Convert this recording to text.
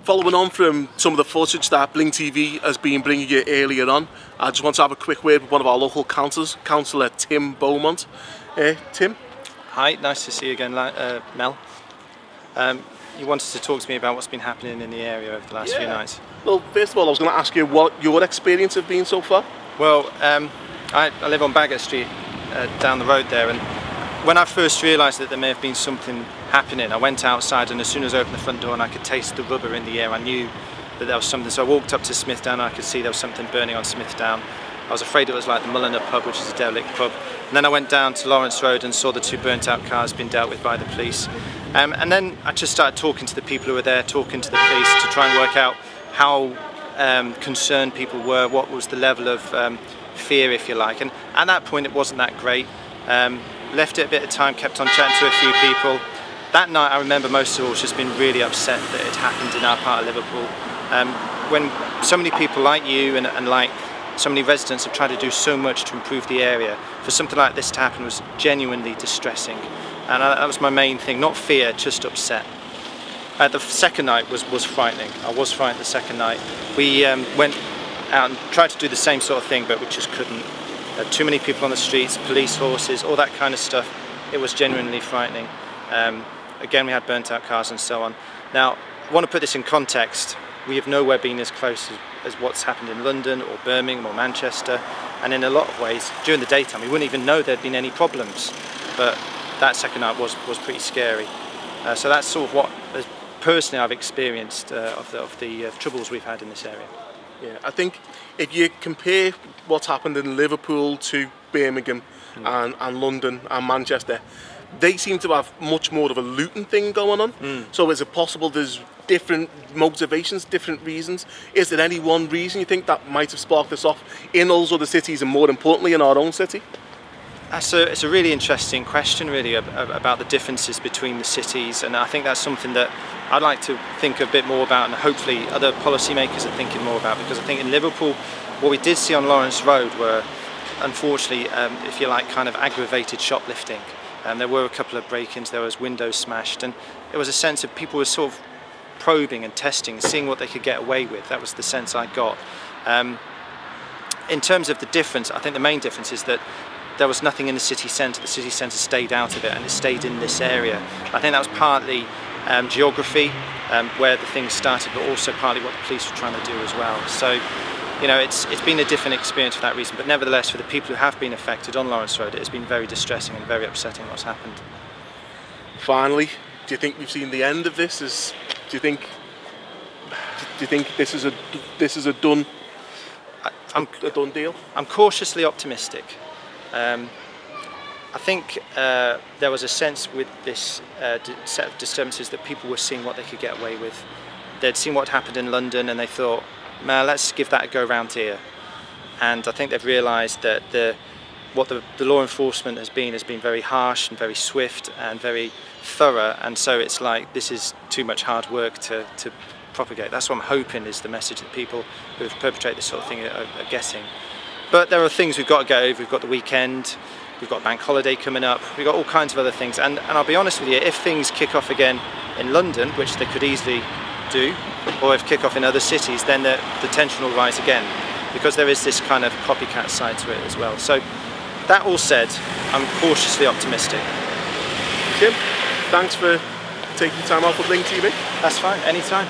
Following on from some of the footage that Bling TV has been bringing you earlier on, I just want to have a quick word with one of our local councillors, Councillor Tim Beaumont. Tim? Hi, nice to see you again, Mel. You wanted to talk to me about what's been happening in the area over the last few nights. Well, first of all, I was going to ask you what your experience has been so far. Well, I live on Baggot Street, down the road there, and when I first realised that there may have been something happening, I went outside, and as soon as I opened the front door and I could taste the rubber in the air, I knew that there was something. So I walked up to Smithdown and I could see there was something burning on Smithdown. I was afraid it was like the Mulliner pub, which is a derelict pub. And then I went down to Lawrence Road and saw the two burnt out cars being dealt with by the police. And then I just started talking to the people who were there, talking to the police to try and work out how concerned people were, what was the level of fear, if you like. And at that point it wasn't that great. Left it a bit of time, kept on chatting to a few people. That night I remember most of all just being really upset that it happened in our part of Liverpool. When so many people like you and like so many residents have tried to do so much to improve the area, for something like this to happen was genuinely distressing. And that was my main thing, not fear, just upset. The second night was frightening. I was frightened the second night. We went out and tried to do the same sort of thing, but we just couldn't. Too many people on the streets, police forces, all that kind of stuff. It was genuinely frightening. Again, we had burnt out cars and so on. Now, I want to put this in context. We have nowhere been as close as what's happened in London or Birmingham or Manchester, and in a lot of ways, during the daytime, we wouldn't even know there'd been any problems. But that second night was pretty scary. So that's sort of what, personally, I've experienced of the troubles we've had in this area. Yeah, I think if you compare what's happened in Liverpool to Birmingham and London and Manchester, they seem to have much more of a looting thing going on. So is it possible there's different motivations, different reasons? Is there any one reason you think that might have sparked this off in those other cities and more importantly in our own city? It's a really interesting question, really, about the differences between the cities, and I think that's something that I'd like to think a bit more about, and hopefully other policymakers are thinking more about, because I think in Liverpool what we did see on Lawrence Road were, unfortunately, if you like, kind of aggravated shoplifting. There were a couple of break-ins, there was windows smashed, and it was a sense of people were sort of probing and testing, seeing what they could get away with. That was the sense I got. In terms of the difference, I think the main difference is that there was nothing in the city centre. The city centre stayed out of it, and it stayed in this area. I think that was partly geography, where the things started, but also partly what the police were trying to do as well. So, you know, it's been a different experience for that reason, but nevertheless, for the people who have been affected on Lawrence Road, it has been very distressing and very upsetting what's happened. Finally, do you think we've seen the end of this? Do you think this is a done deal? I'm cautiously optimistic. I think there was a sense with this set of disturbances that people were seeing what they could get away with. They'd seen what happened in London and they thought, man, let's give that a go round here. And I think they've realised that what the law enforcement has been very harsh and very swift and very thorough, and so it's like this is too much hard work to propagate. That's what I'm hoping is the message that people who have perpetrated this sort of thing are getting. But there are things we've got to go over. We've got the weekend, we've got bank holiday coming up, we've got all kinds of other things, and I'll be honest with you, if things kick off again in London, which they could easily do, or if kick off in other cities, then the tension will rise again, because there is this kind of copycat side to it as well. So that all said, I'm cautiously optimistic. Tim, thanks for taking time out for Bling TV. That's fine, anytime.